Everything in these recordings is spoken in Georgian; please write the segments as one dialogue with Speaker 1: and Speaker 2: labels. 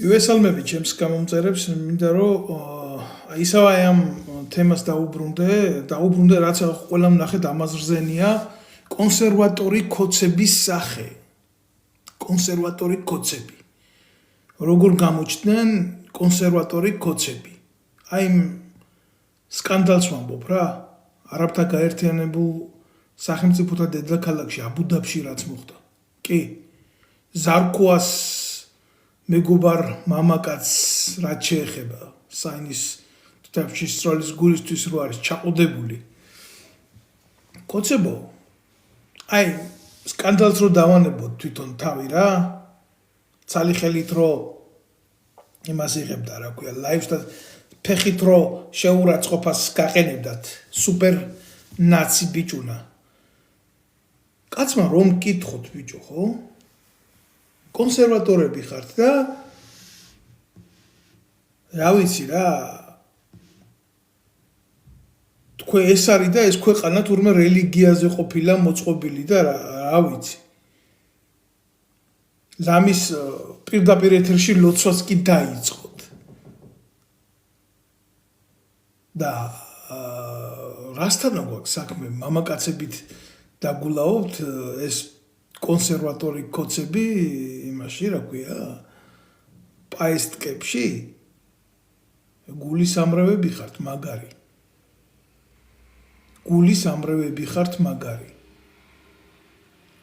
Speaker 1: მივესალმები ჩემს გამომწერებს, მინდა რომ ისევ აი ამ თემას დაუბრუნდე, რაც ყველამ ნახეთ ამას რძენია, კონსერვატორი კოცების სახე. კონსერვატორი კოცები. როგორ გამოჩნდნენ კონსერვატორი კოცები? აი სკანდალს ვამბობ რა, არაბთა გაერთიანებულ სახელმწიფოთა დედაქალაქში აბუ-დაბში რაც მოხდა. კი, ზარქოას მეგობარ მამაკაცს რაც შეეხება საინის თვითაფში სწავლის გულისთვის რო არის ჩაყუდებული. კოცებო, აი სკანდალს რო დავანებოთ თვითონ თავი რა, ცალი ხელით რო იმას იღებდა რა ქვია, ლაივსთან ფეხით რო შეურაცხყოფას გაყენებდათ, სუპერ ნაცი ბიჭუნა. კაცმა რომ კითხოთ ბიჭო, ხო? კონსერვატორები ხართ და რა ვიცი რა თქვენ ეს არის და ეს ქვეყანა თურმე რელიგიაზე ყოფილა მოწყობილი და რა ვიცი ლამის პირდაპირ ეთერში ლოცვას კი დაიწყოთ და რასთან გვაქვს საქმე მამაკაცებით დაგულაობთ ეს კონსერვატორი კოცები იმაში რა ქვია პაესტკებში გულის ამრევები ხართ მაგარი გულის ამრევები ხართ მაგარი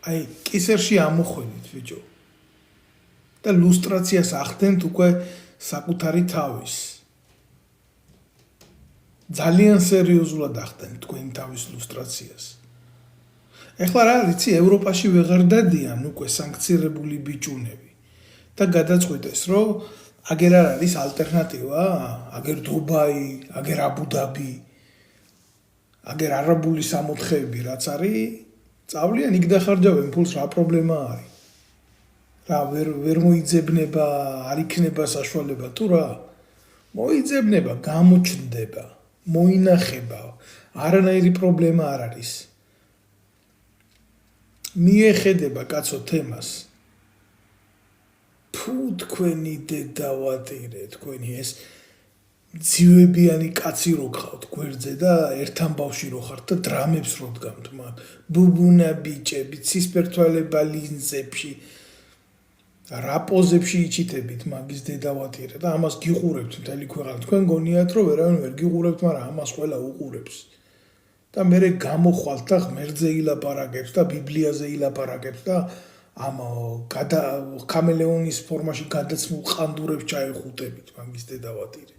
Speaker 1: აი კისერში ამოხვენით ბიჭო და ლუსტრაციას ახდენთ უკვე საკუთარი თავის ძალიან სერიოზულად ახდენთ თქვენი თავის ლუსტრაციას ეხლა რა ვიცი ევროპაში ვეღარ დადიან უკვე სანქცირებული ბიჭუნები და გადაწყვიტეს რომ აგერ არ არის ალტერნატივა აგერ დუბაი აგერ აბუ-დაბი აგერ არაბული სამოთხეები რაც არის წავლიან იქ დახარჯავენ ფულს რა პრობლემა არის რა ვერ მოიძებნება არ იქნება საშუალება თუ რა მოიძებნება გამოჩნდება მოინახება არანაირი პრობლემა არ არის მიეხედება კაცო თემას ფუ თქვენი დედავატირე თქვენი ეს ძივებიანი კაცი რო ხავთ გვერდზე და ერთთან ბავში რო ხართ და დრამებს რო დგამთ მაგ ბუბუნა ბიჭები ცისფერთვალება ლინზებში რა პოზებში იჩიტებით მაგის დედავატირე და ამას გიყურებთ მთელი ქვეყანა თქვენ გონიათ რომ ვერავინ ვერ გიყურებთ მაგრამ ამას ყველა უყურებს და მე გამოხვალთ და ღმერთზე ილაპარაკებს და ბიბლიაზე ილაპარაკებს და ამ კამელეონის ფორმაში გადაცმულ ყანდურებს ჩაეხუტებით მაგის დედავატირე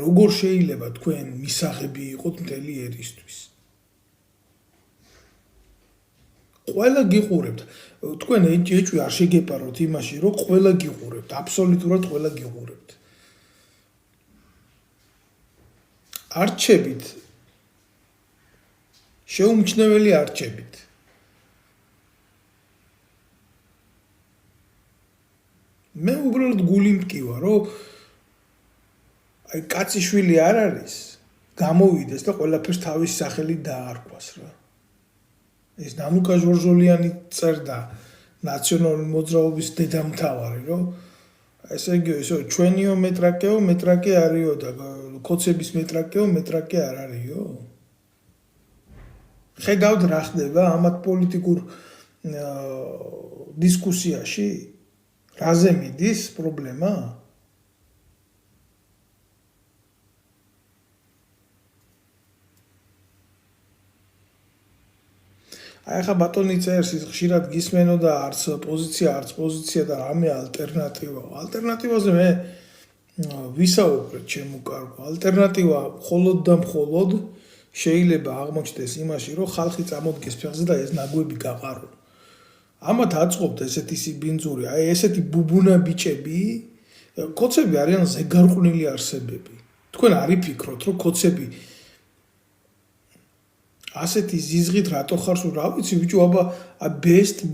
Speaker 1: როგორ შეიძლება თქვენ მისაღები იყოთ მთელი ერისთვის ყველა გიყურებთ თქვენ ეჭვი არ შეგეპაროთ იმაში რომ ყველა გიყურებთ აბსოლუტურად ყველა გიყურებთ არჩებით შეუმჩნეველი არჩებით მე უბრალოდ გული მტკივა რომ აი კაცი შვილი არ არის გამოვიდეს და ყველაფერს თავის სახელი დაარქვას რა ეს ნანუკა ჟორჟოლიანი წერდა ნაციონალური მოძრაობის დედამთავარი რომ ესე იგი ისო ჩვენიო მეტრაკე არისო და კოცების მეტრაკე არ არისო ხედავთ რა ხდება ამათ პოლიტიკურ დისკუსიაში რაზე მიდის პრობლემა აი ხა ბატონი წერს ის ხშირად გისმენო და არც პოზიცია და რამე ალტერნატივაზე მე ვისაუბრეთ ჩემო კარგო ალტერნატივა მხოლოდ და მხოლოდ შეიძლება აღმოჩნდეს იმაში რომ ხალხი წამოდგეს ფეხზე და ეს ნაგვები გაყარონ ამათ აწყობთ ესეთი სიბინძური აი ესეთი ბუბუნა ბიჭები კოცები არიან ზეგარყვნილი არსებები თქვენ არ იფიქროთ რომ კოცები ასეთი ზიზღით რატო ხარს რა ვიცი ბიჭო აბა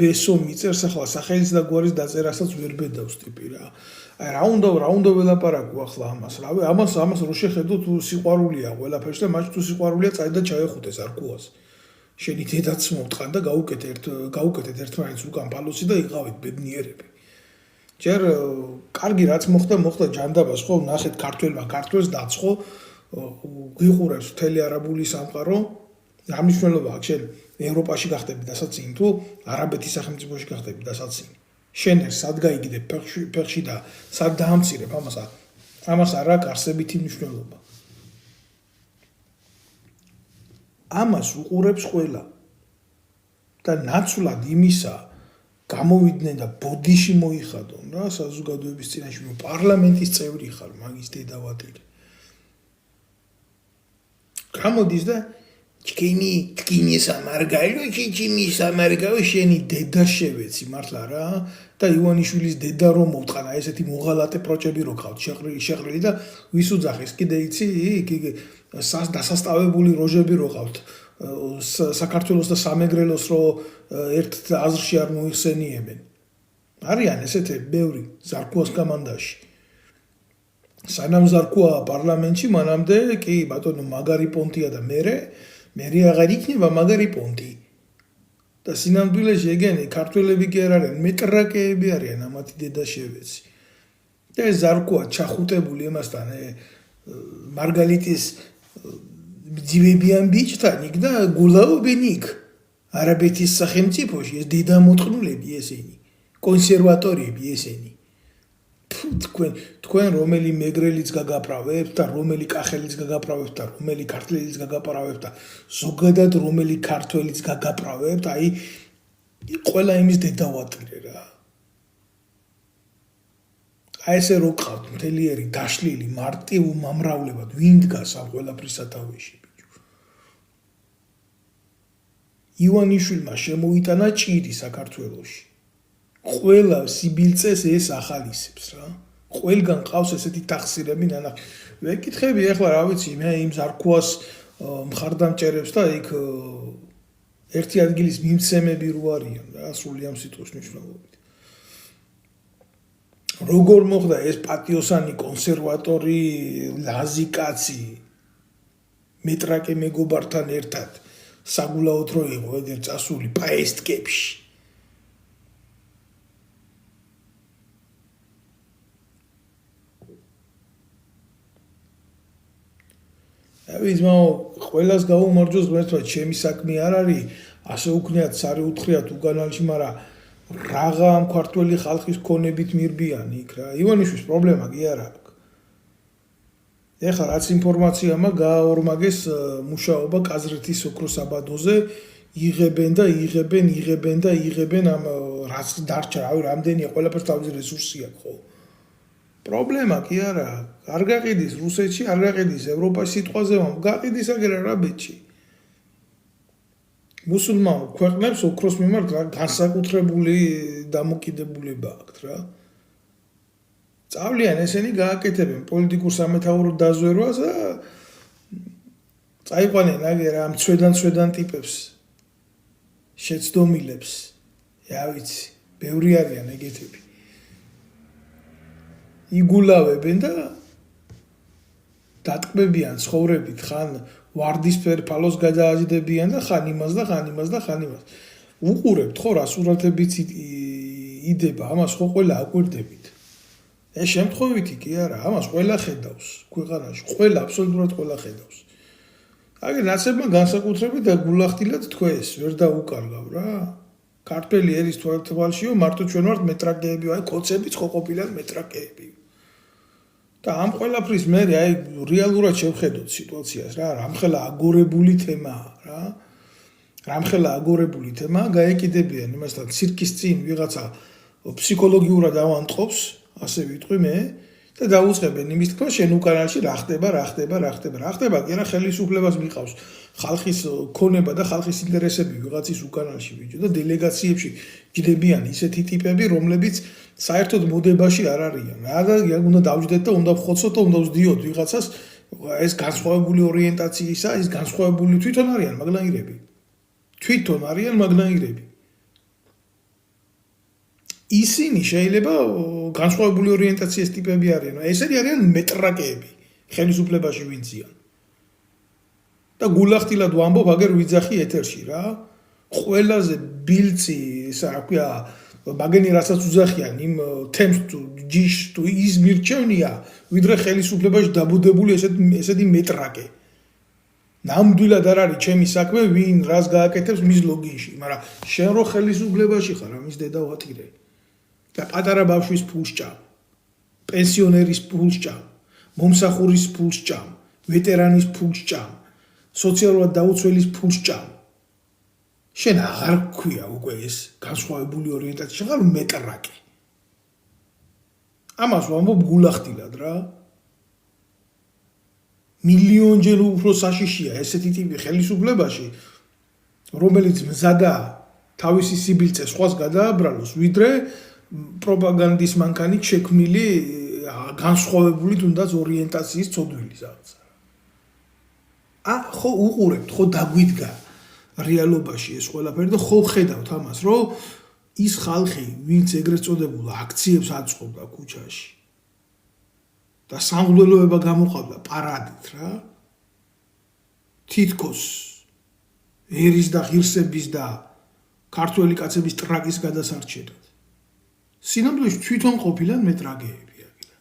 Speaker 1: ბესო მიწერს ახლა სახელის და გვარის დაწერასაც ვერ ბედავს ტიპი რა აი რა უნდა ველაპარაკო ახლა ამას რავი ამას რო შეხედოთ სიყვარულია ყველაფერს და მაშინ თუ სიყვარულია წაი და ჩაეხუტეს არქუას შენი დედაც მომტყან და გაუკეთეთ ერთმანეთს უკან პალოსი და იყავით ბედნიერები ჯერ კარგი რაც მოხდა ჯანდაბას ხო ნახეთ ქართველმა ქართველს დაცხო გიყურებს მთელი არაბული სამყარო რა მნიშვნელობა აქვს შენ ევროპაში გახდები დასაცინი თუ არაბეთის სახელმწიფოში გახდები დასაცინი შენ სად გაიგიდებ ფეხში და სად დაამცირებ ამას არ აქვს არსებითი მნიშვნელობა ამას უყურებს ყველა და ნაცვლად იმისა გამოვიდნენ და ბოდიში მოიხადონ რა საზოგადოების წინაშე პარლამენტის წევრი ხარ მაგის დედავატირი გამოდის და ტკინი სამარგალო ჩიჩიმი სამარგალო შენი დედა შევეცი მართლა რა და ივანიშვილის დედა რომ მოვთყანა ესეთი მოღალატე პროჭები რო ყავთ შეღრილი და ვის უძახეს კიდე იცი დასასტავებული როჟები რო ყავთ საქართველოს და სამეგრელოს რო ერთ აზრში არ მოიხსენიებენ არიან ესეთები ბევრი ზარქუას კომანდაში სანამ ზარქუა პარლამენტში მანამდე კი ბატონო მაგარი პონტია და მე აღარ იქნება მაგარი პონტი და სინამდვილეში ეგენი ქართველები კი არ არიან მეტრაკეები არიან ამათი დედა შევეცი და ეს ზარქუა ჩახუტებული ემასთან მარგალიტის ძივებიან ბიჭთან იქ და გულაობენ იქ არაბეთის სახელმწიფოში ეს დედამოწყნულები ესენი კონსერვატორები ესენი თქვენ რომელი მეგრელიც გაგაправებთ და რომელი კახელიც გაგაправებთ და რომელი ქართველიც გაგაправებთ და ზოგადად რომელი ქართველიც გაგაправებთ აი ყველა იმის დედავატირე რა აი ესე რო ყავთ მთლიერი დაშლილი მარტივ მომრავლებად ვინ დგას ამ ყველაფრის სათავეში ბიჭო ივანიშვილმა შემოიტანა ჭირი საქართველოში ყველა სიბილწეს ეს ახალისებს რა ყველგან ყავს ესეთი ტახსირები ნანახი ვეკითხები ახლა რა ვიცი მე იმ ზარქუას მხარდამჭერებს და იქ ერთი ადგილის მიმცემები რო არიან რა სული ამ სიტყვის მნიშვნელობით როგორ მოხდა ეს პატიოსანი კონსერვატორი ლაზი კაცი მეტრაკე მეგობართან ერთად საგულაოდ რო იყო ეგერ წასული პაესტკებში ვიზმო ყველას გაუმარჯოს ღმერთმა ჩემი საქმე არ არის ასე უქნიათ სარი უთხრიათ უგანალში მაგრამ რაღა ამ ქართველი ხალხის ქონებით მირბიანი იქ რა ივანიშვილის პრობლემა კი არ აქვს ეხლა რაც ინფორმაცია მაქვს გააორმაგეს მუშაობა კაზრეთის ოქროს საბადოზე იღებენ ამ რაც დარჩა რავი რამდენია ყველაფერს თავის რესურსი აქვს ხო პრობლემა კი არა არ გაყიდის რუსეთში არ გაყიდის ევროპაში სიტყვაზე გაყიდის აგერ არაბეთში მუსულმან ქვეყნებს ოქროს მიმართ განსაკუთრებული დამოკიდებულება აქვთ რა წავლიან ესენი გააკეთებენ პოლიტიკურ სამეთაურო დაზვერვას და წაიყვანენ აგერ ამ ცვედან ტიპებს შეცდომილებს რა ვიცი ბევრი არიან ეგეთები იგულავებენ და დატკბებიან ცხოვრებით ხან ვარდისფერ ფალოს გადააჯდებიან და ხან იმას უყურებთ ხო რა სურათებიც იდება ამას ხო ყველა აკვირდებით ეს შემთხვევითი კი არა ამას ყველა ხედავს ქვეყანაში ყველა აბსოლუტურად ყველა ხედავს აგერ ნაცებმა განსაკუთრებით და გულახდილად თქვეს ვერ დაუკარგავ რა ქართველი ერის თვალშიო მარტო ჩვენ ვართ მეტრაკეები აი კოცებიც ხო ყოფილან მეტრაკეები და ამ ყველაფრის მე აი რეალურად შევხედოთ სიტუაციას რა რამხელა აგორებული თემაა რა რამხელა აგორებული თემაა გაეკიდებიან იმასთან ცირკის წინ ვიღაცა ფსიქოლოგიურად ავანტყოფს ასე ვიტყვი მე და დაუწყებენ იმის თქმა შენ უკანალში რა ხდება კი არა ხელისუფლებას მიყავს ხალხის ქონება და ხალხის ინტერესები ვიღაცის უკანალში ბიჭო და დელეგაციებში ჯდებიან ისეთი ტიპები რომლებიც საერთოდ მოდებაში არ არიან რა და უნდა დავჯდეთ და უნდა ვხოცოთ და უნდა ვსდიოთ ვიღაცას ეს განსხვავებული ორიენტაციისა ის განსხვავებული თვითონ არიან მაგნაირები ისინი შეიძლება განსხვავებული ორიენტაციის ტიპები არიან ესენი არიან მეტრაკეები ხელისუფლებაში ვინციან და გულახდილად ვამბობ აგერ ვიძახი ეთერში რა ყველაზე ბილცი ისა რა ქვია მაგენი რასაც უძახიან იმ თემს თუ ჯიშს თუ ის მირჩევნია, ვიდრე ხელისუფლებაში დაბუდებული ესეთი მეტრაკე. ნამდვილად არ არის ჩემი საქმე, ვინ რას გააკეთებს მის ლოგინში, მაგრამ შენ რო ხელისუფლებაში ხარ, ამის დედა ვატირე. და პატარა ბავშვის ფულს ჭამ, პენსიონერის ფულს ჭამ, მომსახურის ფულს ჭამ, ვეტერანის ფულს ჭამ, სოციალურად დაუცველის ფულს ჭამ. შენ აღარ გქვია უკვე ეს განსხვავებული ორიენტაცია, ხარ მეტრაკე. ამას ვამბობ გულახდილად რა. მილიონჯერ უფრო საშიშია ესეთი ტიპი ხელისუფლებაში, რომელიც მზადა თავისი სიბილწე სხვას გადააბრალოს, ვიდრე პროპაგანდის მანქანით შექმნილი განსხვავებული თუნდაც ორიენტაციის ცოდვილი რაღაცა. ხო უყურებთ, ხო დაგვიდგა რეალობაში ეს ყველაფერი და ხო ხედავთ ამას, რომ ის ხალხი, ვინც ეგრეთ წოდებულ აქციებს აწყობდა ქუჩაში და სამღვდელოება გამოყავდა პარადით რა. თითქოს ერის და ღირსების და ქართველი კაცების ტრაგის გადასარჩენად. სინამდვილეში თვითონ ყოფილან მეტრაგეები აგილა.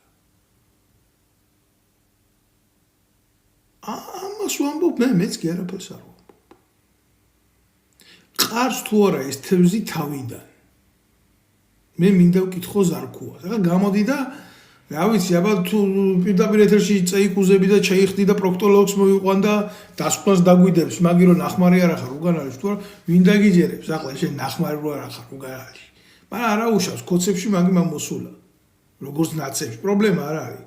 Speaker 1: ამას ვამბობ მეც კი არაფერს არ ვამბობ. ყარს თუ არა ეს თევზი თავიდან. მე მინდა ვკითხო ზარქუას. ახლა გამოდი და რა ვიცი, აბა თუ პირდაპირ ეთერში წეიკუზები და ჩეიხდი და პროქტოლოგს მოიყვან და დასკვნას დაგვიდებს, მაგი რომ ნახმარი არ ახარ უგან არის თუ არა, ვინ დაგიჯერებს ახლა შენ ნახმარი რო არ ახარ უგან არის. მაგრამ არა უშავს კოცებში მაგი მან მოსულა. როგორც ნაცებში, პრობლემა არ არის.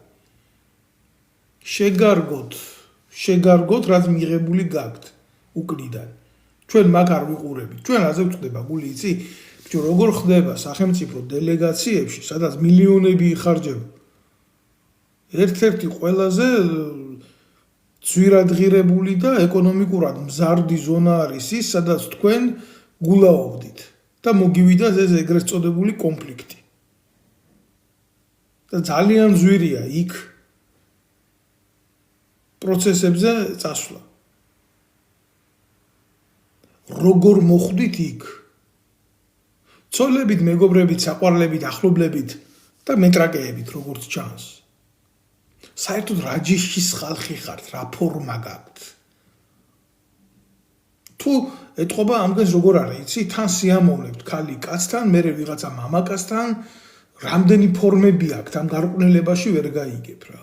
Speaker 1: შეგარგოთ, რაც მიღებული გაქვთ უკნიდან. ჩვენ მაგ არ ვიყურებით. ჩვენ რაზე ვწდება გული იცი? ბიჭო, როგორ ხდება სახელმწიფო დელეგაციებში, სადაც მილიონები იხარჯება. ერთ-ერთი ყველაზე ძვირადღირებული და ეკონომიკურად მზარდი ზონა არის ის, სადაც თქვენ გულაობდით და მოგივიდათ ეს ეგრეთ წოდებული კონფლიქტი. და ძალიან ძვირია იქ პროცესებზე წასვლა. როგორ მოხვდით იქ? ცოლებით, მეგობრებით, საყვარლებით, ახლობლებით და მეტრაკეებით, როგორც ჩანს. საერთოდ რა ჯიშის ხალხი ხართ, რა ფორმა გაქვთ? თუ ეთყობა ამგენს როგორ არის, იცი, თან სიამოვნებთ ქალი კაცთან, მერე ვიღაცა მამაკაცთან, რამდენი ფორმები აქვს ამ გარყვნილებაში ვერ გაიგებ რა.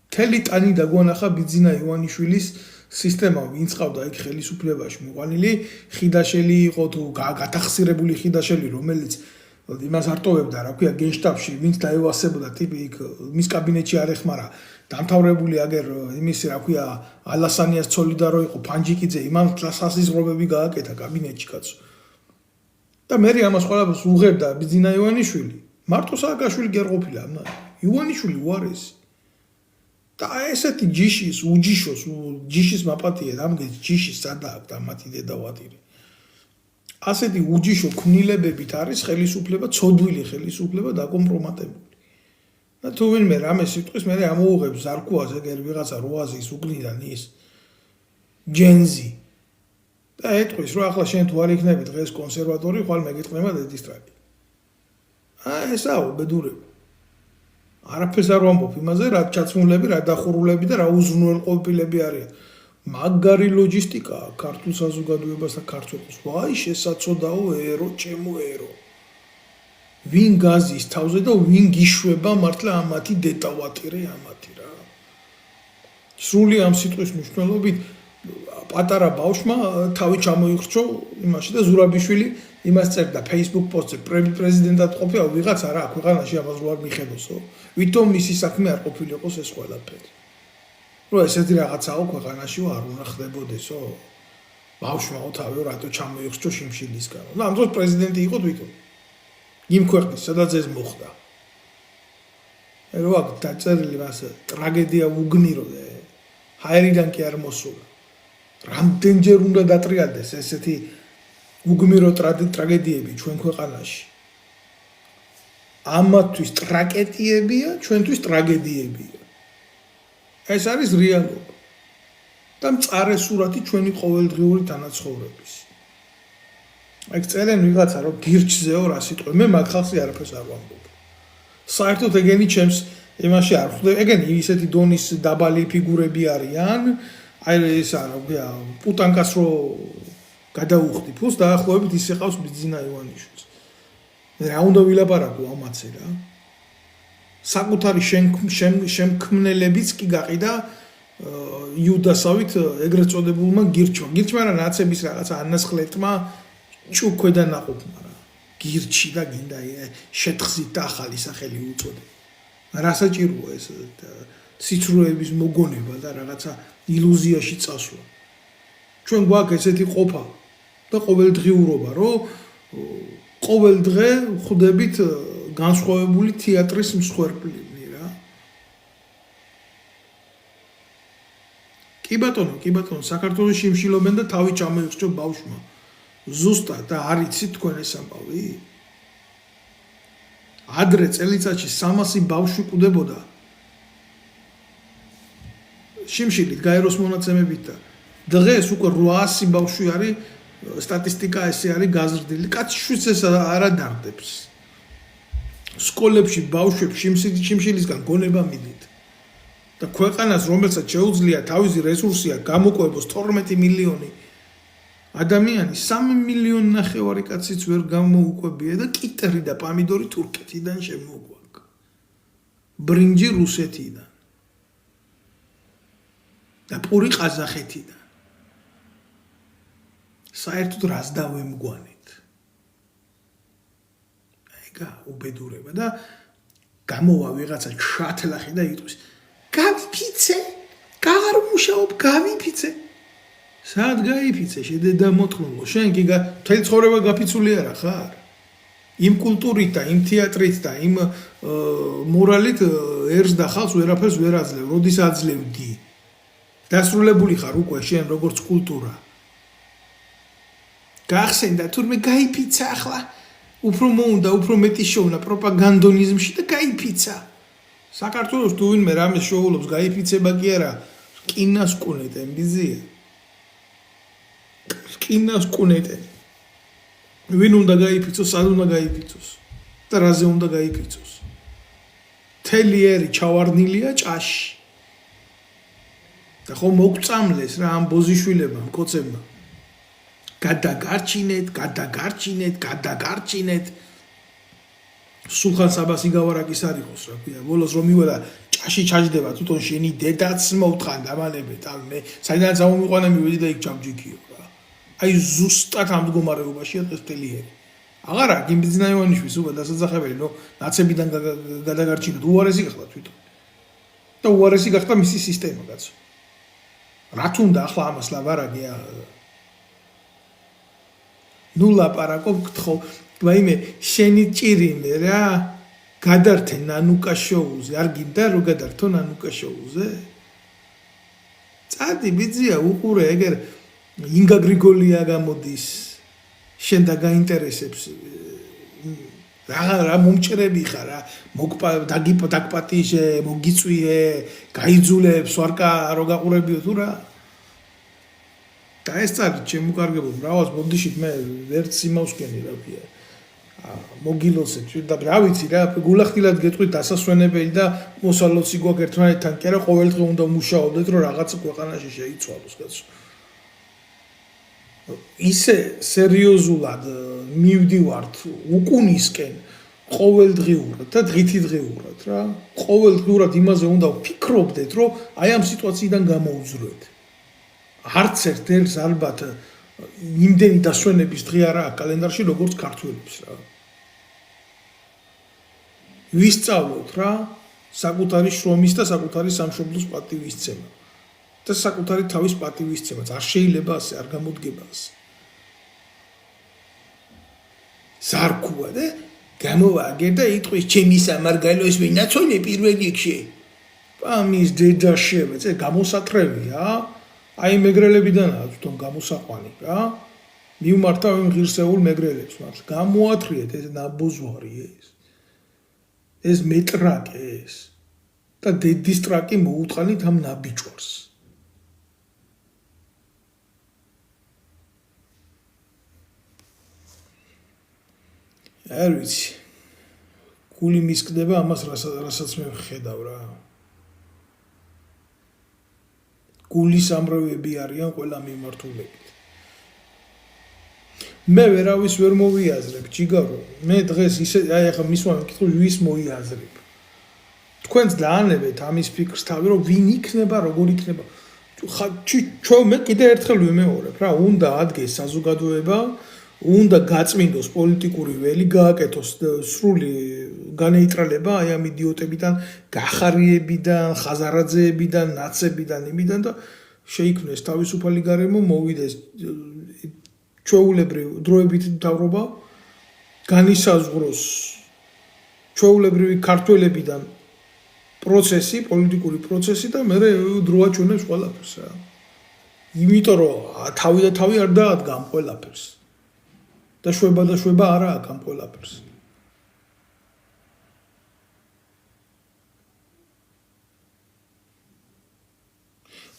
Speaker 1: მთელი ტანი დაგვანახა ბიძინა ივანიშვილის სისტემა, ვინც ყავდა იქ ხელისუფლებაში მიყვანილი, ხიდაშელი იყო თუ გათახსირებული ხიდაშელი, რომელიც იმას არტოვებდა, რა ქვია, გენშტაბში, ვინც დაევასებოდა ტიპი იქ მის კაბინეტში არ ეხმარა, დამთავრებული აგერ იმის, რა ქვია, ალასანიას ცოლი და რო იყო ფანჯიკიძე, იმან სასიზღრობები გააკეთა კაბინეტში კაცო. და მე ამას ყველაფერს უღებდა ბიძინა ივანიშვილი. მარტო სააკაშვილი კი არ ყოფილა, ივანიშვილი უარესი. და ესეთი ჯიშის, უჯიშოს, ჯიშის მაპატია, ამგეს ჯიშის სადა აქვს ამათი დედა ვატირე. ასეთი უჯიშო ქმნილებებით არის ხელისუფლება, ცოდვილი ხელისუფლება დაკომპრომატებული. და თუ ვინმე რამე სიტყვის, მე ამოუღებს ზარქუას ეგერ ვიღაცა როაზის უკნიდან ის ჯენზი. და ეთქვის, რომ ახლა შენ თუ არ იქნები დღეს კონსერვატორი, ხვალ მეგეთყნება დედისტრაკი. ესაო ბედურება. არაფერს არ ვამბობ იმაზე, რა ჩაცმულები, რა დახურულები და რა უზრუნველყოფილები არიან. მაგარი ლოჯისტიკაა ქართულ საზოგადოებას და ქართველებს. ვაი, შესაძოდაო ერო, ჩემო ერო. ვინ გაზის თავზე და ვინ გიშვება მართლა ამათი დეტავატირე ამათი რა. სრული ამ სიტყვის მნიშვნელობით პატარა ბავშვმა თავი ჩამოიხრჩო იმაში და ზურაბიშვილი იმას წერდა Facebook პოსტზე, პრეზიდენტად ყოფილა ვიღაცა რა ქვეყანაში ამას რო არ მიხედოსო. ვითომ მისი საქმე არ ყოფილიყოს ეს ყველაფერი. რომ ესეთი რაღაცაო ქვეყანაში არ უნდა ხდებოდესო. ბავშვმა თავი რატო ჩამოიხრჩო შიმშილისგან. და ამ დროს პრეზიდენტი იყო თვითონ. იმ ქვეყნის, სადაც ეს მოხდა. რო აქ დაწერილი მას ტრაგედია უგნირო და ჰაერიდან კი არ მოსულა. რამდენჯერ უნდა დატრიალდეს ესეთი უგმირო ტრაგედიები ჩვენ ქვეყანაში. ამათვის ტრაგედიებია, ჩვენთვის ტრაგედიებია. ეს არის რეალობა. და მწარე სურათი ჩვენი ყოველდღიური თანაცხოვრების. ეგ წერენ ვიღაცა რომ გირჩზეო რა სიტყვა მე მაგ ხალხს არაფერს არ ვამბობ საერთოდ ეგენი ჩემს იმაში არ ხვდები ეგენი ისეთი დონის დაბალი ფიგურები არიან აი ეს არა ვქია პუტანკას რო გადაუხდი ფულს დაახლოებით ის ეყავს ბიძინა ივანიშვილს რა უნდა ვილაპარაკო ამაცე რა საკუთარი შემქმნელებიც კი გაყიდა იუდასავით ეგრეთ წოდებულმა გირჩმა რა ნაცების რაღაცა ანასხლეტმა ჩუქვედა ნაყოფმა რა გირჩი და გინდა შეთხზით და ახალი სახელი უწოდე რა საჭიროა ეს ციცრუების მოგონება და რაღაცა ილუზიაში წასვლა ჩვენ გვაქვს ესეთი ყოფა და ყოველდღიურობა რომ ყოველ დღე ხვდებით განსხვავებული თეატრის მსხვერპლნი რა კი ბატონო საქართველოში იმშილობენ და თავი ჩამოიხჭო ბავშვმა ზუსტად და არ იცით თქვენ ეს ამბავი ადრე წელიწადში 300 ბავშვი კვდებოდა შიმშილით გაეროს მონაცემებით და დღეს უკვე 800 ბავშვი არის სტატისტიკა ესე არის გაზრდილი კაცშიც ეს არადარდებს სკოლებში ბავშვებს შიმშილისგან გონება მიდით და ქვეყანას რომელსაც შეუძლია თავისი რესურსია გამოყვებოს 12 მილიონი ადამიანი 3 მილიონი ნახევარი კაციც ვერ გამოუყვებია და კიტრი და პამიდორი თურქეთიდან შემოგვაქვს ბრინჯი რუსეთიდან და პური ყაზახეთიდან საერთოდ რას დავემგვანეთ ეგა უბედურება და გამოვა ვიღაცა ჩათლახი და იტყვის გავიფიცე გაღარ მუშაობ გავიფიცე სად გაიფიცე შედედა მოთხოვო შენ კი მთელი ცხოვრება გაფიცული არა ხარ იმ კულტურით და იმ თეატრით და იმ მორალით ერს და ხალხს ვერაფერს ვერ აძლევ როდის აძლევდი დასრულებული ხარ უკვე შენ როგორც კულტურა გახსენდა თურმე გაიფიცა ახლა უფრო მოუნდა უფრო მეტი შოვნა პროპაგანდონიზმში და გაიფიცა საქართველოს თუ ვინმე რამე შოულობს გაიფიცება კი არა კინას კუნეტენ ბიზია კინას კუნეტენ ვინ უნდა გაიფიცოს სად უნდა გაიფიცოს და რაზე უნდა გაიფიცოს თელიერი ჩავარდნილია ჭაში და ხომ მოგწამლეს რა ამ ბოზიშვილებმა მკოცებმა გადაგარჩინეთ სულხან საბასი გავარაკის არ იყოს რა ქვია ბოლოს რომ მივა და ჭაში ჩაჯდება თვითონ შენი დედაც მოუთხან დამალებით ან მე საიდანაც ამომიყვანა მივედი და იქ ჩამჯიქიო რა აი ზუსტად ამ მდგომარეობაშია დღეს თელიერი აღარა გიმბიძინა ივანიშვილის უკვე დასაძახებელი რომ ნაცებიდან გადაგარჩინოთ უარესი გახდა თვითონ და უარესი გახდა მისი სისტემა კაცო რა თუნდა ახლა ამას ლაბარაკია ნუ ლაპარაკობ გთხოვ ვაიმე შენი ჭირიმე რა გადართე ნანუკა შოუზე არ გინდა რომ გადართო ნანუკა შოუზე წადი ბიძია უყურე ეგერ ინგა გრიგოლია გამოდის შენ და გაინტერესებს რა მომჭრები ხარ რა დაგიპატიჟე მოგიწვიე გაიძულებს ვარკა რო გაყურებიო თუ რა და ეს წარი შემოკარგებო მრავალს ბოდიშით მე ვერც იმავსკენი რა ქვია მოგილოცეთ და რა ვიცი რა გულახდილად გეტყვით დასასვენებელი და მოსალოცი გვაქვს ერთმანეთთან კი არა ყოველდღე უნდა მუშაობდეთ რომ რაღაც ქვეყანაში შეიცვალოს კაცო ისე სერიოზულად მივდივართ უკუნისკენ ყოველდღიურად და დღითიდღეურად რა ყოველდღიურად იმაზე უნდა ვფიქრობდეთ რომ აი ამ სიტუაციიდან გამოუძვრეთ არც ერთ ერთს ალბათ იმდენი დასვენების დღე არაა კალენდარში როგორც ქართველებს რა ვისწავლოთ რა საკუთარი შრომის და საკუთარი სამშობლოს პატივისცემა და საკუთარი თავის პატივისცემაც არ შეიძლება ასე არ გამოდგება ასე ზარქუა და გამოვაგე და იტყვის ჩემი სამარგალოს ვინაცოლე პირველ რიგში პამის დედა შევეცე გამოსაკრებია აი მეგრელებიდანაა თვითონ გამოსაყვანი რა მივმართავ იმ ღირსეულ მეგრელებს მას გამოათრიეთ ეს ნაბოზვარი ეს მეტრაკე ეს და დედის ტრაკი მოუთხანით ამ ნაბიჯვარს არ ვიცი. გული მისკდება ამას რასაც მე ვხედავ რა. გულის ამრევები არიან ყველა მიმართულებით. მე ვერავის ვერ მოვიაზრებ, ჯიგარო. მე დღეს ისე აი ახლა მისვამ მკითხო ვის მოიაზრებ. თქვენც დაანებეთ ამის ფიქრს თავი რომ ვინ იქნება, როგორ იქნება. ჩვენ მე კიდე ერთხელ ვიმეორებ რა, უნდა ადგეს საზოგადოება, უნდა გაწმინდოს პოლიტიკური ველი, გააკეთოს სრული განეიტრალება აი ამ იდიოტებიდან, გახარიებიდან, ხაზარაძეებიდან, ნაცებიდან, იმიდან და შეიქმნეს თავისუფალი გარემო, მოვიდეს ჩვეულებრივ დროებითი მთავრობა, განისაზღვროს ჩვეულებრივი ქართველებიდან პროცესი, პოლიტიკური პროცესი და მე დროა ჩვენებს ყველაფერს რა. იმიტომ რომ თავი და თავი არ დაადგა ამ ყველაფერს. და შვება არა აქ ამ ყველაფერს.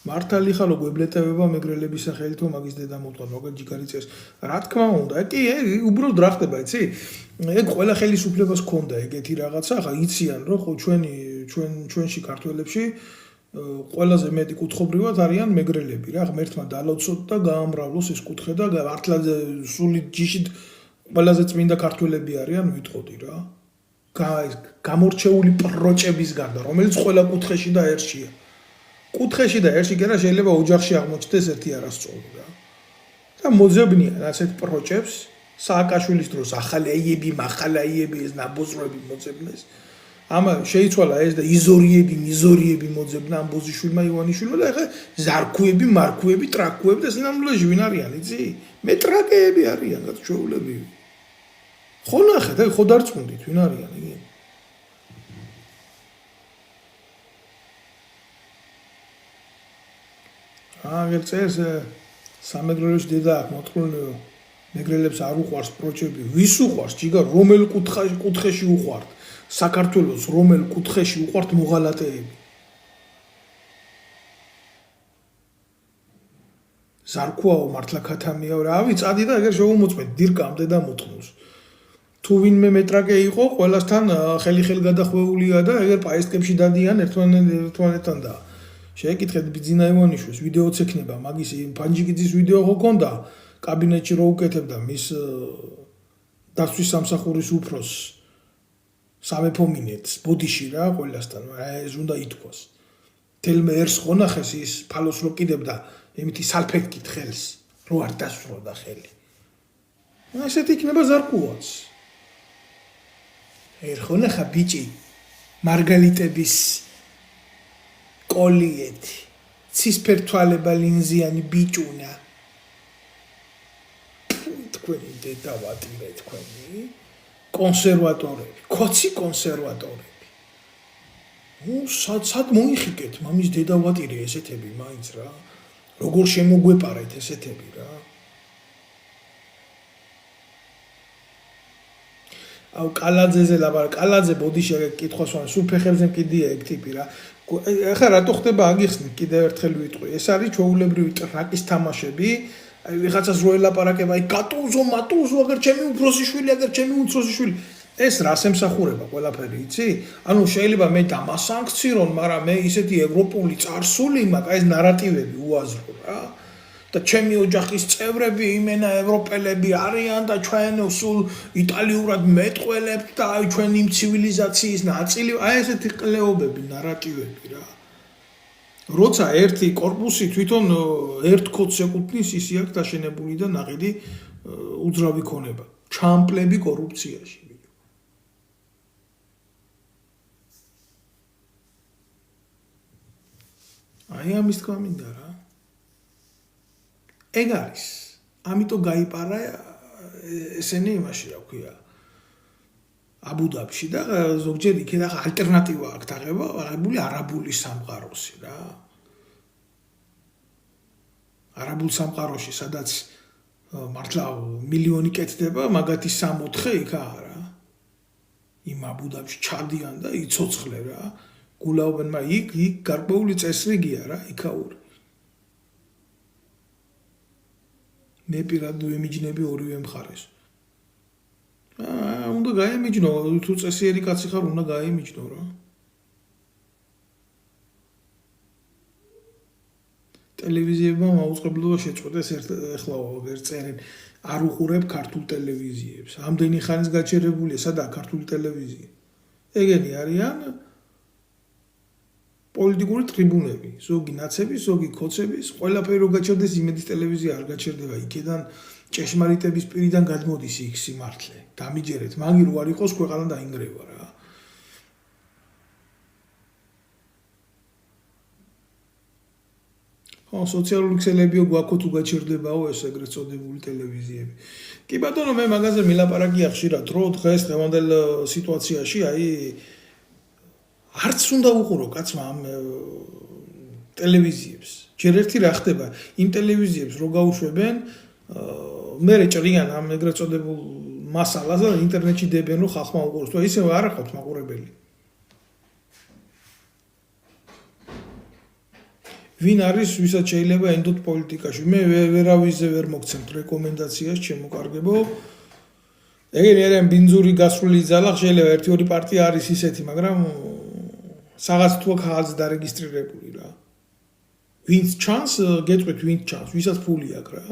Speaker 1: მართალი ხალო გვებლეტებება მეგრელების სახელით რომ მაგის დედა მოვთვალ როგორ ჯიგარი წეს. რა თქმა უნდა, კი უბრალოდ რა ხდება, იცი? ეგ ყველა ხელისუფლებას ჰქონდა ეგეთი რაღაცა, ხა იციან რომ ხო ჩვენში ქართველებში ყველაზე მეტი კუთხობრივად არიან მეგრელები რა, ღმერთმა დალოცოთ და გაამრავლოს ეს კუთხე და მართლა სული ჯიშით ყველაზე წმინდა ქართველები არიან ვიტყოდი რა. გამორჩეული პროჭების გარდა, რომელიც ყველა კუთხეში და ერთშია. კუთხეში და ერთში კი არა შეიძლება ოჯახში აღმოჩნდეს ერთი არასწორი რა. და მოძებნიან ასეთ პროჭებს სააკაშვილის დროს ახალაიები, მახალაიები, ეს ნაბოზროები მოძებნეს. ამა შეიცვალა ეს და მიზორიები მოძებნა ამ ბოზიშვილმა ივანიშვილმა და ეხლა ზარქუები, მარქუები, ტრაკუები და სინამდვილეში ვინ არიან, იცი? მეტრაკეები არიან გაწვეულებრივი. ხო ნახეთ, აი ხო დარწმუნდით ვინ არიან იგი? აგერ წეს სამეგრელოში დედა აქვს მოთხრობილო მეგრელებს არ უყვარს პროჭები. ვის უყვარს? ჯიგარ რომელ კუთხეში უყვართ? საქართველოს რომელ კუთხეში უყვართ მოღალატეები? ზარქუაო მართლა ქათამიაო რავი წადი და ეგერ შევუმოწმეთ დირკამდე და მოთხნოს. თუ ვინმე მეტრაკე იყო, ყველასთან ხელი გადახვეულია და ეგერ პაესტკებში დადიან ერთმანეთთან და შეეკითხეთ ბიძინა ივანიშვილს ვიდეოც ექნება მაგის ფანჯიკიძის ვიდეო ხო ქონდა კაბინეტში რო უკეთებდა მის დაცვის სამსახურის უფროს სამეფო მინეთს ბოდიში რა ყველასთან ეს უნდა ითქვას თელმე ერს ხონახეს ის ფალოს რო კიდებდა იმითი სალფეთკით ხელს რო არ დასვროდა ხელი ესეთ იქნება ზარკუაც ერხონახა ბიჭი მარგალიტების კოლიეთი ცისფერთვალება ლინზიანი ბიჭუნა თქვენი დედა ვატირე თქვენი კონსერვატორები კოცი კონსერვატორები სად მოიხიკეთ მამის დედა ვატირე ესეთები მაინც რა როგორ შემოგვეპარეთ ესეთები რა აუ კალაძეზე ლაბარ კალაძე ბოდიში კითხვას ვარ სულ ფეხებზე მკიდია ეგ ტიპი რა ახლა რატო ხდება აგიხსნით კიდევ ერთხელ ვიტყვი ეს არის ჩვეულებრივი ტრაკის თამაშები აი ვიღაცას რო ელაპარაკება აი კატუზო მატუზო აგერ ჩემი უფროსი შვილი აგერ ჩემი უმცროსი შვილი ეს რას ემსახურება ყველაფერი იცი ანუ შეიძლება მე დამასანქცირონ მაგრამ მე ისეთი ევროპული წარსული მაქვს ეს ნარატივები უაზრო რა და ჩემი ოჯახის წევრები იმენა ევროპელები არიან და ჩვენ სულ იტალიურად მეტყველებთ და აი ჩვენ იმ ცივილიზაციის ნაწილი აი ესეთი ყლეობები ნარატივები რა როცა ერთი კორპუსი თვითონ ერთ კოდს ეკუთვნის ისი აქვს დაშენებული და ნაყიდი უძრავი ქონება ჩამპლები კორუფციაში აი ამის თქვა მინდა რა ეგ არის ამიტომ გაიპარა ესენი იმაში რა ქვია აბუდაბში და ზოგჯერ იქ რა ალტერნატივა აქვს აღებული არაბული სამყაროსი რა არაბულ სამყაროში სადაც მართლა მილიონი კეთდება მაგათი 3-4 იქ არა იმ აბუდაბში ჩადიან და იცოცხლე რა გულაობენ მაგრამ იქ გარკვეული წესრიგია რა იქაური მე პირადად ვემიჯნები ორივე მხარეს უნდა უნდა გაემიჯნო, თუ წესიერი კაცი ხარ, უნდა გაემიჯნო რა. ტელევიზიებმა მაუწყებლობა შეწყვეტეს ეხლა ვერ წერენ არ უყურებ ქართულ ტელევიზიებს. ამდენი ხანის გაჩერებულია, სადაა ქართული ტელევიზია? ეგენი არიან პოლიტიკური ტრიბუნები, ზოგი ნაცები, ზოგი კოცების, ყველაფერი რო გაჩერდეს იმედის ტელევიზია არ გაჩერდება, იქიდან ჭეშმარიტების პირიდან გადმოდის იქ სიმართლე. დამიჯერეთ, მაგი რო არ იყოს ქვეყანა დაინგრევა რა. სოციალური ქსელებიო გვაქვს თუ გაჩერდებაო ეს ეგრეთ წოდებული ტელევიზიები. კი ბატონო, მე მაგაზე მილაპარაკია ხშირად, რომ დღეს დღევანდელ სიტუაციაში აი არც უნდა უყურო კაცმა ამ ტელევიზიებს. ჯერ ერთი რა ხდება, იმ ტელევიზიებს რო გაუშვებენ, მე ჭრიან ამ ეგრეთ წოდებულ მასალას და ინტერნეტში დებენ, რომ ხალხმა უყუროს. თუ ისე არ აყავთ მაყურებელი. ვინ არის, ვისაც შეიძლება ენდოთ პოლიტიკაში. მე ვერავიზე ვერ მოგცემთ რეკომენდაციას, ჩემო კარგებო. ეგენი არიან ბინძური გასრული ძალა, შეიძლება 1-2 პარტია არის ისეთი, მაგრამ რაღაც თუ ხალხი დარეგისტრირებული რა. ვინც ჩანს, გეტყვით ვინც ჩანს, ვისაც ფული აქვს რა.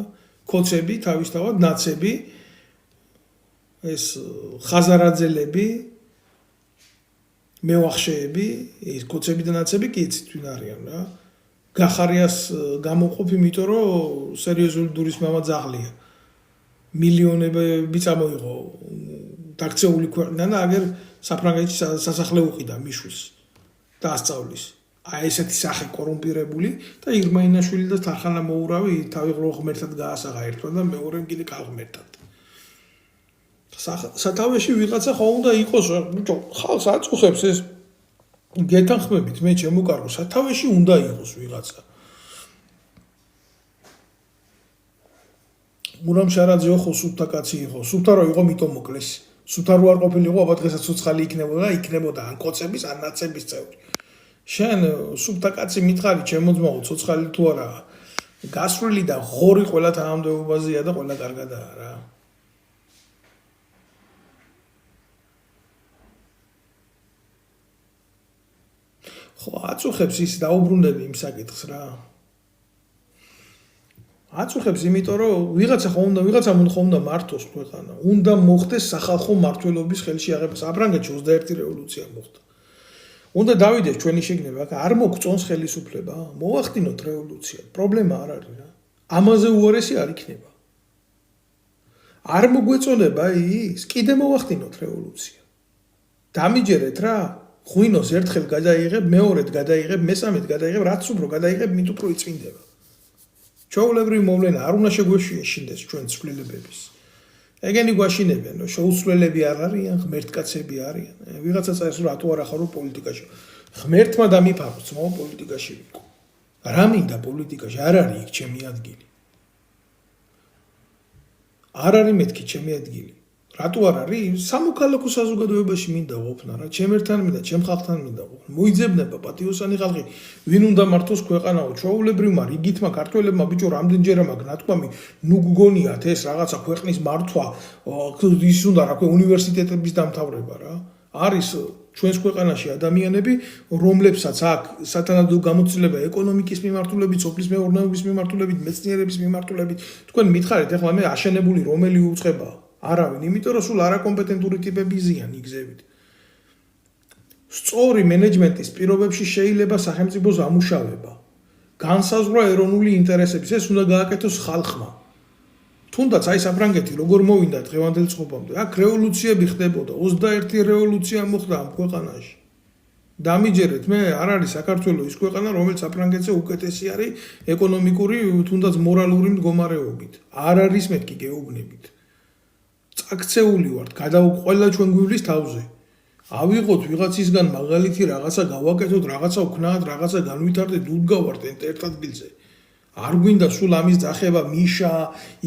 Speaker 1: კოცები, თავისთავად ნაცები, ეს ხაზარაძელები, მევახშეები, ეს კოცები და ნაცები კი იცით ვინ არიან რა. გახარიას გამოყოფ, იმიტომ რომ სერიოზული დურის მამა ძაღლია. მილიონები წამოიღო დაქცეული ქვეყნიდან და აგერ საფრანგეთში სასახლე უყიდა მიშვილს და ასწავლის. აი ესეთი სახე კორუმპირებული და ირმაინაშვილი და თარხანა მოურავი თავი ღმერთად გაასაღა ერთმა და მეორემ კიდე კალღმერთად. სათავეში ვიღაცა ხო უნდა იყოს, ბიჭო, ხალხს აწუხებს ეს გეთანხმებით, მე ჩემო კარგო, სათავეში უნდა იყოს ვიღაცა. მურამ შარაძე ხო სუფთა კაცი იყო, სუფთა რო იყო მიტომ მოკლეს. სუფთა რო არ ყოფილიყო, აბა დღესაც ცოცხალი იქნებოდა ან კოცების, ან ნაცების წევრი. შენ სუფთა კაცი მითხარი, ჩემო ძმაო, ცოცხალი თუ არა, გასრული და ღორი ყველა თანამდებობაზეა და ყველა კარგადაა რა. ხო, აწუხებს ის დაუბრუნდები იმ საკითხს რა. აწუხებს, იმიტომ რომ ვიღაცამ უნდა მართოს ქვეყანა. უნდა მოხდეს სახალხო მმართველობის ხელში აღება. საფრანგეთში 21 რევოლუცია მოხდა. უნდა დავიდეს ჩვენი შეგნება, არ მოგწონს ხელისუფლება, მოვახდინოთ რევოლუცია. პრობლემა არ არის რა. ამაზე უარესი არ იქნება. არ მოგვეწონება ის, კიდე მოვახდინოთ რევოლუცია. დამიჯერეთ რა. ღვინოს ერთხელ გადაიღებ, მეორედ გადაიღებ, მესამედ გადაიღებ, რაც უფრო გადაიღებ, მით უფრო იწმინდება. ჩვეულებრივი მოვლენა არ უნდა შეგვეშინდეს ჩვენ ცვლილებების. ეგენი გვაშინებენ, რომ შეუცვლელები არ არიან, ღმერთკაცები არიან. ვიღაცა წაეს რატო არ ახარო პოლიტიკაში. ღმერთმა დამიფაროს, ძმაო, პოლიტიკაში ვიყო. რა მინდა პოლიტიკაში, არ არის იქ ჩემი ადგილი. არ არის მეთქი ჩემი ადგილი. რატო არ არის? სამოქალაქო საზოგადოებაში მინდა ყოფნა რა, ჩემერთან მინდა, ჩემ ხალხთან მინდა ყოფნა. მოიძებნება პატიოსანი ხალხი, ვინ უნდა მართოს ქვეყანაო, ჩვეულებრივმა რიგითმა ქართველებმა ბიჭო რამდენჯერა მაგ ნათქვამი, ნუ გგონიათ ეს რაღაცა ქვეყნის მართვა, ის უნდა რა ქვია უნივერსიტეტების დამთავრება რა. არის ჩვენს ქვეყანაში ადამიანები, რომლებსაც აქვს სათანადო გამოცდილება ეკონომიკის მიმართულებით, სოფლის მეურნეობის მიმართულებით, მეცნიერების მიმართულებით. თქვენ მითხარით, ეხლა მე აშენებული რომელი უწყება? არავინ, იმიტომ რომ სულ არაკომპეტენტური ტიპები ზიან იგზებით. სწორი მენეჯმენტის პირობებში შეიძლება სახელმწიფოს ამუშავება. განსაზღვრა ეროვნული ინტერესების, ეს უნდა გააკეთოს ხალხმა. თუნდაც აი საფრანგეთი როგორ მოვიდა დღევანდელ წყობამდე, აქ რევოლუციები ხდებოდა, 21 რევოლუცია მოხდა ამ ქვეყანაში. დამიჯერეთ, მე არ არის საქართველოს ის ქვეყანა, რომელიც საფრანგეთზე უკეთესი არის ეკონომიკური, თუნდაც მორალური მდგომარეობით. არ არის მეთქი გეუბნებით. წაქცეული ვართ, ყველა ჩვენ გვივლის თავზე. ავიღოთ ვიღაცისგან მაგალითი რაღაცა გავაკეთოთ, რაღაცა ვქნათ, რაღაცა განვითარდეთ, უდგავართ ერთ ადგილზე. არ გვინდა სულ ამის ძახება მიშა,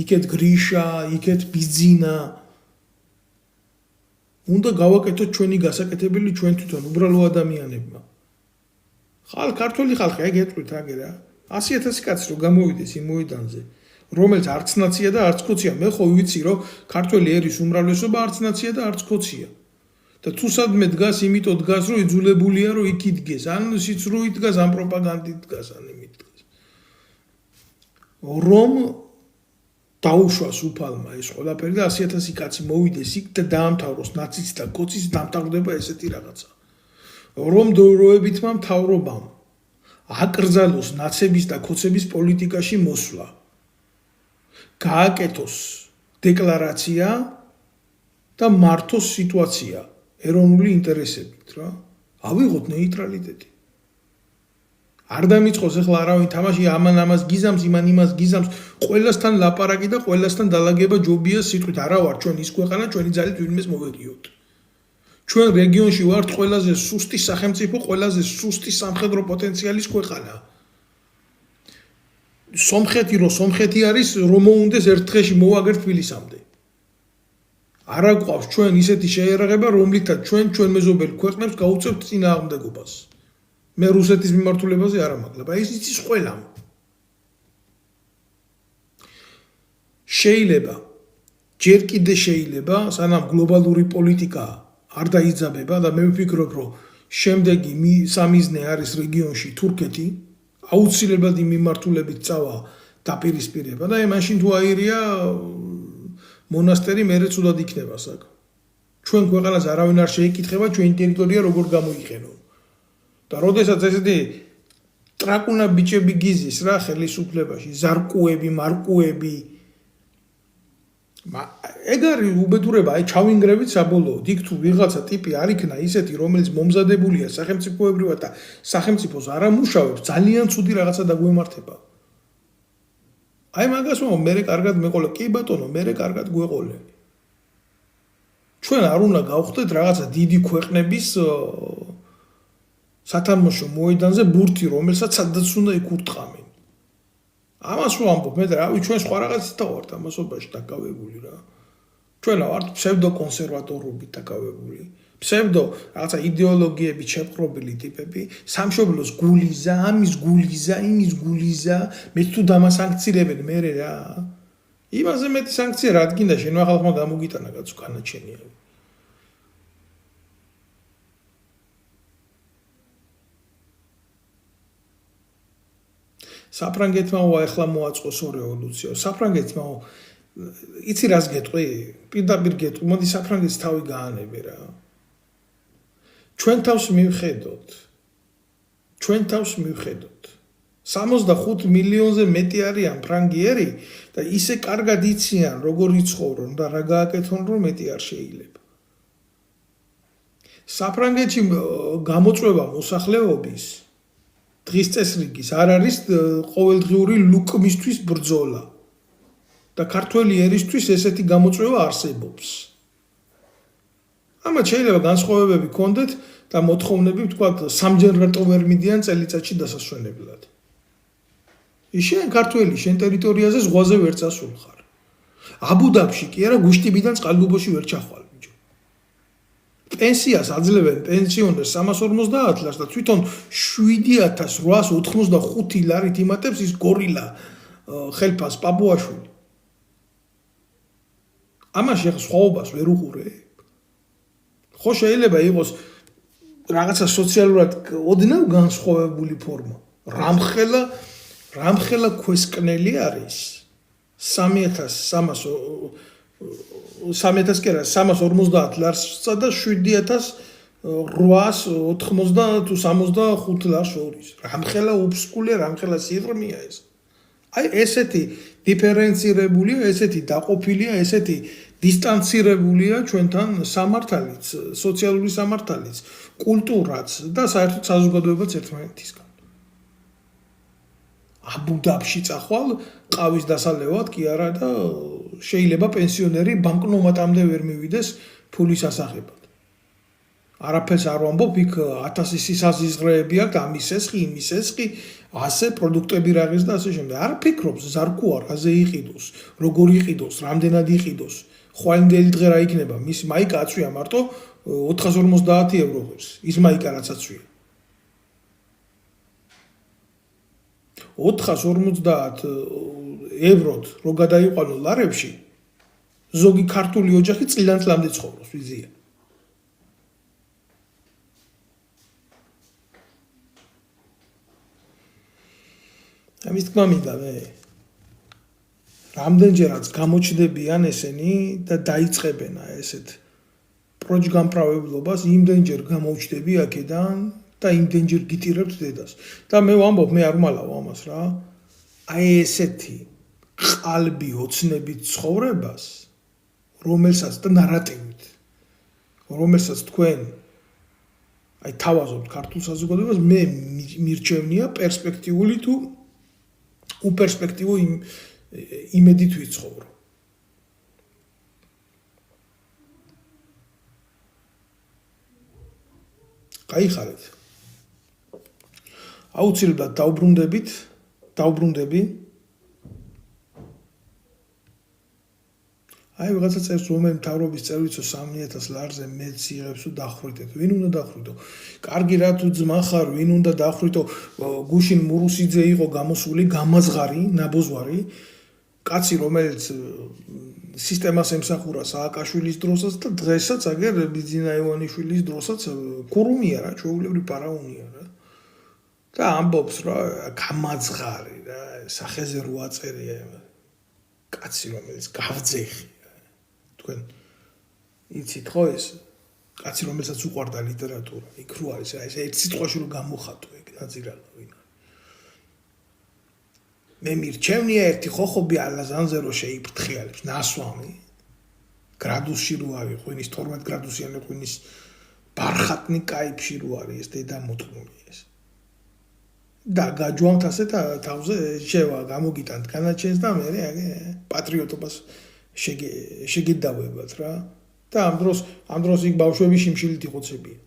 Speaker 1: იქეთ გრიშა, იქეთ ბიძინა. უნდა გავაკეთოთ ჩვენი გასაკეთებელი ჩვენ თვითონ უბრალო ადამიანებმა. ქართველი ხალხი, აი გეტყვით აგერა, 100,000 კაცი რო გამოვიდეს იმ მოედანზე. რომელიც არც ნაცია და არც ქოცია. მე ხო ვიცი, რომ ქართველი ერის უმრავლესობა არც ნაცია და არც ქოცია. და თუ სადმე დგას, იმიტომ დგას, რომ იძულებულია, რომ იქ იდგეს, ან სიცრუით დგას, ან პროპაგანდით დგას, ან იმით დგას. რომ დაუშვას უფალმა ეს ყველაფერი და 100,000 კაცი მოვიდეს იქ და დაამთავროს ნაცის და ქოცის დამთავრდება ესეთი რაღაცა. რომ დროებითმა მთავრობამ აკრძალოს ნაცების და ქოცების პოლიტიკაში მოსვლა. გააკეთოს დეკლარაცია და მართოს სიტუაცია ეროვნული ინტერესებით რა. ავიღოთ ნეიტრალიტეტი. არ დამიწყოს ახლა არავინ თამაში ამან ამას გიზამს, იმან იმას გიზამს, ყველასთან ლაპარაკი და ყველასთან დალაგება ჯობია სიტყვით. არა ვარ ჩვენ ის ქვეყანა, ჩვენი ძალით ვინმეს მოვეგიოთ. ჩვენ რეგიონში ვართ ყველაზე სუსტი სახელმწიფო, ყველაზე სუსტი სამხედრო პოტენციალის ქვეყანა. სომხეთი რო სომხეთი არის, რომ მოუნდეს ერთ დღეში მოვაგერ თბილისამდე. არა გვყავს ჩვენ ისეთი შეერაღება, რომლითაც ჩვენ მეზობელ ქვეყნებს გაუწევთ წინააღმდეგობას. მე რუსეთის მიმართულებაზე არ ამაგლებ. ეს იცის ყველამ. შეიძლება ჯერ კიდე შეიძლება, სანამ გლობალური პოლიტიკა არ დაიძაბება და მე ვფიქრობ, რომ შემდეგი სამიზნე არის რეგიონში თურქეთი, აუცილებლად იმ მიმართულებით წავა დაპირისპირება და მაშინ თუ აირია მონასტერი მერე ცუდად იქნება საკ. ჩვენ ქვეყანას არავინ არ შეეკითხება ჩვენი ტერიტორია როგორ გამოიყენო. და როდესაც ესეთი ტრაკუნა ბიჭები გიზის რა ხელისუფლებაში, ზარკუები, მარკუები ეგ არის უბედურება, აი ჩავინგრევით საბოლოოდ. იქ თუ ვიღაცა ტიპი არ იქნა ისეთი, რომელიც მომზადებულია სახელმწიფოებრივად და სახელმწიფოს არ ამუშავებს, ძალიან ცუდი რაღაცა დაგვემართება. აი მაგას ვამბობ, მე კარგად მეყოლე, კი ბატონო, მე კარგად გვეყოლე. ჩვენ არ უნდა გავხდეთ რაღაცა დიდი ქვეყნების სათამაშო მოედანზე ბურთი, რომელსაც სადაც უნდა იკურთხამენ. ამას ვამბობ, მე რავი, ჩვენ სხვა რაღაცით ვართ ამასობაში დაკავებული რა. ჩვენ ვართ ფსევდო კონსერვატორობით დაკავებული. ფსევდო რაღაცა იდეოლოგიებით შეპყრობილი ტიპები, სამშობლოს გულიზა, ამის გულიზა, იმის გულიზა, მე თუ დამასანქცირებენ მე რა. იმაზე მეტი სანქცია რა გინდა შენმა ხალხმა გამოგიტანა კაცო განაჩენია. საფრანგეთმა ახლა მოაწყოს რევოლუცია. საფრანგეთმა იცი რას გეტყვი? პირდაპირ გეტყვი, მოდი საფრანგეთის თავი გაანებე რა. ჩვენ თავს მივხედოთ. 65 მილიონზე მეტი არიან ფრანგიერი და ისე კარგად იციან როგორ იცხოვრონ და რა გააკეთონ რომ მეტი არ შეიძლება. საფრანგეთში გამოწვევა მოსახლეობის დღის წესრიგის არ არის ყოველდღიური ლუკმისთვის ბრძოლა და ქართველი ერისთვის ესეთი გამოწვევა არსებობს. ამათ შეიძლება განსხვავებები გქონდეთ და მოთხოვნები ვთქვათ სამჯერ რატო ვერ მიდიან წელიწადში დასასვენებლად. შენ ქართველი შენ ტერიტორიაზე ზღვაზე ვერ წასულხარ. აბუდაბში კი არა გუშტიბიდან წყალდუბოში ვერ ჩახვალ ბიჭო. პენსიას აძლევენ პენსიონერს 350 ლარს და თვითონ 7885 ლარით იმატებს ის გორილა ხელფას პაპუაშვილი. ამაში ახლა სხვაობას ვერ უყურე. ხო შეიძლება იყოს რაღაცა სოციალურად ოდნავ განსხვავებული ფორმა. რამხელა ქვესკნელი არის 3350 კი არა 350 ლარსსა და 7880 თუ 65 ლარს შორის. რამხელა უფსკულია, რამხელა სიღრმეა ეს. აი ესეთი დიფერენცირებულია, ესეთი დაყოფილია, ესეთი დისტანცირებულია ჩვენთან სამართალიც, სოციალური სამართალიც, კულტურაც და საერთოდ საზოგადოებაც ერთმანეთისგან. აბუდაბში წახვალ ყავის დასალევად კი არა და შეიძლება პენსიონერი ბანკნომატამდე ვერ მივიდეს ფულის ასაღებად. არაფერს არ ვამბობ, იქ 1000 სიზღრეები აქვს, ამის ესხი, იმის ესხი, ასე პროდუქტები რაღაც და ასე შემდეგ. არ ფიქრობს ზარკუ არაზე იყიდოს, როგორ იყიდოს, რამდენად იყიდოს. ხვალინდელი დღე რა იქნება? მის მაიკა აწვია მარტო 450 ევროს. ის მაიკა რაც აწვია. 450 ევროთ რო გადაიყვანო ლარებში, ზოგი ქართული ოჯახი წლიდან წლამდე ცხოვრობს, ვიზია. ამის თქმა მინდა მე. რამდენჯერაც გამოჩნდებიან ესენი და დაიწყებენ ესეთ პროჯგამправებლობას, იმდენჯერ გამოჩნდები აქედან და იმდენჯერ გიტირებთ დედას. და მე ვამბობ, მე არ ვმალავ ამას რა. აი ესეთი ყალბი ოცნებით ცხოვრებას, რომელსაც და ნარატივით, რომელსაც თქვენ აი თავაზობთ ქართულ საზოგადოებას, მე მირჩევნია პერსპექტიული თუ უპერსპექტივო იმედით ვიცხოვრო. გაიხარეთ. აუცილებლად დავბრუნდები. აი ვიღაცა წერს რომელი მთავრობის წევრიცო 3000 ლარზე მეც იღებს ու დახვრიტეთ. ვინ უნდა დახვრიტო? კარგი რა თუ ძმა ხარ, ვინ უნდა დახვრიტო? გუშინ მურუსიძე იყო გამოსული, გამაზღარი, ნაბოძვარი, კაცი რომელიც სისტემას ემსახურა სააკაშვილის დროსაც და დღესაც აგერ ბიძინა ივანიშვილის დროსაც ქურუმია რა, ჩვეულებრივი ფარაონია რა. და ამბობს რა, გამაზღარი რა, სახეზე რო აწერია კაცი რომელიც გავძეხი. თქვენ იცით ხო ეს კაცი რომელსაც უყვარდა ლიტერატურა, იქ რო არის რა, ეს ერთ სიტყვაში რო გამოხატო ეგ ნაძირალა ვინ არის. მე მირჩევნია ერთი ხოხობი ალაზანზე რო შეიფრთხიალებს ნასვამი გრადუსში რო არის ღვინის 12 გრადუსიანი ღვინის ბარხატნი კაიფში რო არის ეს დედა მოთქმული ეს და გაჯვავთ ასე თავზე შევა გამოგიტანთ განაჩენს და მე პატრიოტობას შეგედავებათ რა და ამ დროს იქ ბავშვები შიმშილით იხოცებიან.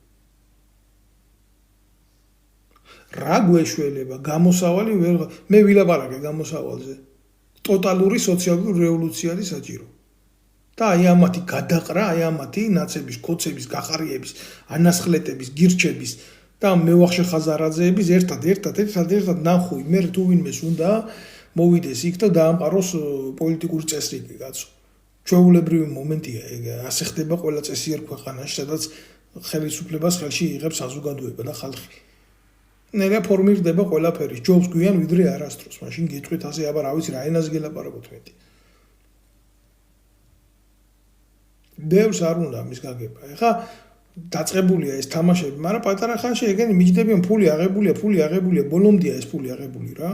Speaker 1: რა გვეშველება გამოსავალი მე ვილაპარაკე გამოსავალზე. ტოტალური სოციალური რევოლუცია არის საჭირო. და აი ამათი გადაყრა, აი ამათი ნაცების, კოცების, გახარიების, ანასხლეტების, გირჩების და მევახშე ხაზარაძეების ერთად ნახუი მე თუ ვინმეს უნდა მოვიდეს იქ და დაამყაროს პოლიტიკური წესრიგი კაცო. ჩვეულებრივი მომენტია ეგ ასე ხდება ყველა წესიერ ქვეყანაში, სადაც ხელისუფლებას ხელში იღებს საზოგადოება და ხალხი. ნერა ფორმირდება ყველაფერი, ჯობს გვიან ვიდრე არასდროს. მაშინ გეტყვით ასე, აბა რა ვიცი რა ენაზე გელაპარაკოთ მეტი. ბევრს არ უნდა მის გაგება. ეხა დაწყებულია ეს თამაშები, მაგრამ პატარა ხანში ეგენი მიჯდებიან ფული აღებულია, ბოლომდე ეს ფული აღებული რა.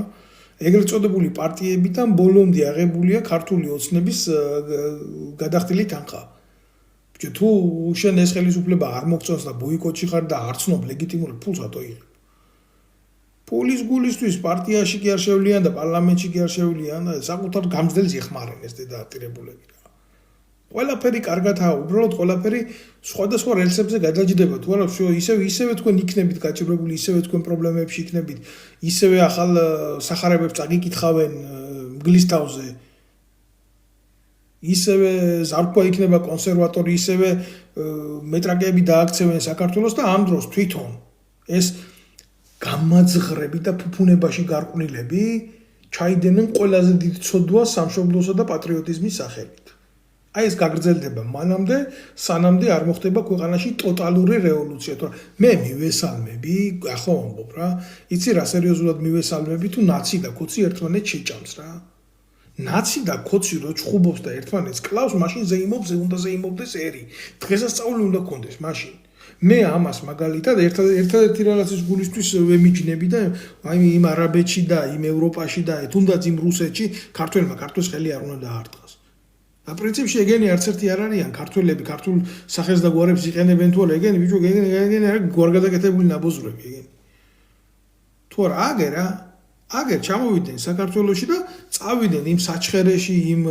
Speaker 1: ეგრეთ წოდებული პარტიებიდან ბოლომდე აღებულია ქართული ოცნების გადახდილი თანხა. თუ შენ ეს ხელისუფლება არ მოგწონს და ბოიკოტში ხარ და არ ცნობ ლეგიტიმურ ფულს რატო იღებ? პოლის გულისთვის პარტიაში კი არ შევლიან და პარლამენტში კი არ შევლიან და საკუთარ გამძლელს ეხმარენ ეს დედააქტირებულები რა. ყველაფერი კარგადაა, უბრალოდ ყველაფერი სხვადასხვა რელსებზე გადაჯდება. თუ არა, ისევე თქვენ იქნებით გაჭირვებული, ისევე თქვენ პრობლემებში იქნებით, ისევე ახალ სახარებებს წაგიკითხავენ მგლის თავზე. ისევე ზარქვა იქნება კონსერვატორი, ისევე მეტრაკეები დააქცევენ საქართველოს და ამ დროს თვითონ ეს გამაძღრები და ფუფუნებაში გარყვნილები ჩაიდენენ ყველაზე დიდ ცოდვას სამშობლოსა და პატრიოტიზმის სახელით. აი ეს გაგრძელდება მანამდე, სანამდე არ მოხდება ქვეყანაში ტოტალური რევოლუცია. მე მივესალმები, ახლა ვამბობ რა, იცი რა სერიოზულად მივესალმები თუ ნაცი და კოცი ერთმანეთს შეჭამს რა. ნაცი და კოცი რო ჩხუბობს და ერთმანეთს კლავს, მაშინ უნდა ზეიმობდეს ერი. დღესასწაული უნდა გქონდეს მაშინ. მე ამას მაგალითად ერთადერთი რაღაცის გულისთვის ვემიჯნები და აი იმ არაბეთში და იმ ევროპაში და თუნდაც იმ რუსეთში ქართველს ხელი არ უნდა დაარტყას. და პრინციპში ეგენი არც ერთი არ არიან ქართველები, ქართულ სახეს და გვარებს იყენებენ თუ არა, ეგენი ბიჭო, ეგენი არა გვარგადაკეთებული ნაბოზრები ეგენი. თუ არა აგერ ჩამოვიდნენ საქართველოში და წავიდნენ იმ საჩხერეში, იმ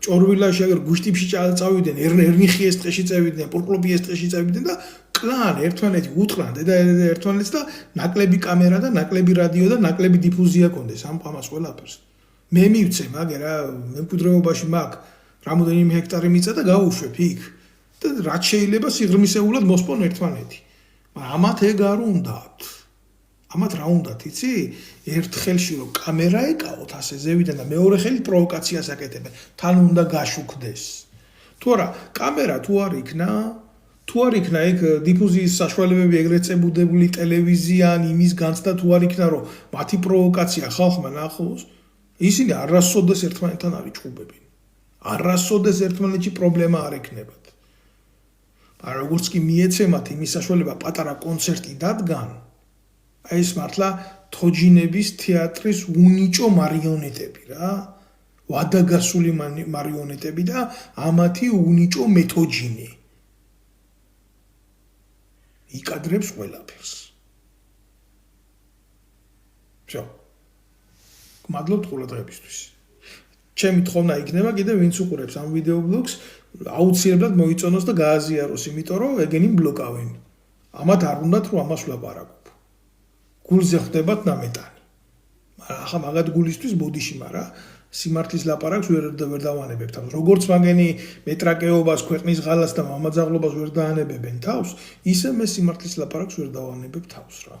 Speaker 1: ჭორვილაში, აგერ გუშტიფში წავიდნენ, ერნიხიეს ტყეში წავიდნენ, პორკლოპიეს ტყეში წავიდნენ და კლან ერთმანეთი უთხრან და ერთმანეთს და ნაკლები კამერა და ნაკლები რადიო და ნაკლები დიფუზია კონდეს ამ ამას ყველაფერს. მე მივცე მაგერა მემკვიდრეობაში მაქვს რამოდენიმე ჰექტარი მიწა და გავუშვებ იქ და რაც შეიძლება სიღრმისეულად მოსპონ ერთმანეთი. მაგრამ ამათ ეგ არ უნდათ. ამათ რა უნდათ, იცი? ერთ ხელში რომ კამერა ეკავოთ ასე ზევიდან და მეორე ხელით პროვოკაციას აკეთებენ. თან უნდა გაშუქდეს. თუ არა, კამერა თუ არ იქნა, თუ არ იქნა ეგ დიფუზიის საშუალებები ეგრეთ წებუდებული ტელევიზია ან იმის განცდა თუ არ იქნა, რომ მათი პროვოკაცია ხალხმა ნახოს, ისინი არასოდეს ერთმანეთთან არ იჭუბებინ. არასოდეს ერთმანეთში პრობლემა არ ექნებათ. მაგრამ როგორც კი მიეცემათ იმის საშუალება პატარა კონცერტი დადგან, აი ეს მართლა თოჯინების თეატრის უნიჭო მარიონეტები რა. ვადაგასული მარიონეტები და ამათი უნიჭო მეთოჯინი. იკადრებს ყველაფერს. всё. მადლობთ ყურადღებისთვის. ჩემი თხოვნა იქნება კიდე ვინც უყურებს ამ ვიდეო ბლოგს, აუცილებლად მოიწონოს და გააზიაროს, იმიტომ რომ ეგენი ბლოკავენ. ამათ არ უნდათ რომ ამას ვლაპარაკობ. გულზე ხვდებათ ნამეტანი. მაგრამ ახლა მაგათ გულისთვის ბოდიში, მაგრამ სიმართლის ლაპარაკს ვერ დავანებებ თავს. როგორც მაგენი მეტრაკეობას, ქვეყნის ღალას და მამაძაღლობას ვერ დაანებებენ თავს, ისე მე სიმართლის ლაპარაკს ვერ დავანებებ თავს რა.